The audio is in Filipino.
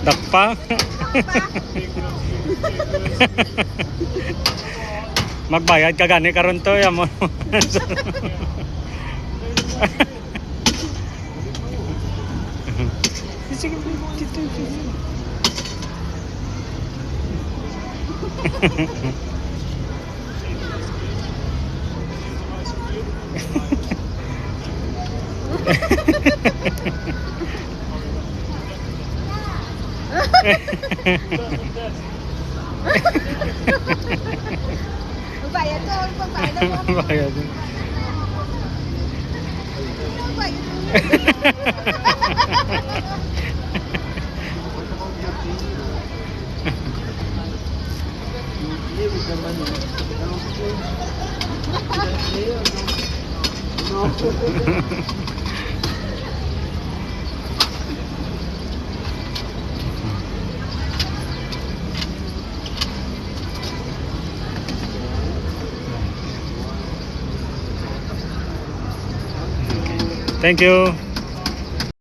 Dakpa. Magbayad ka gani karon to ya mo. Sige dito. Magbayad to, magbayad mo. Bayad. Thank you.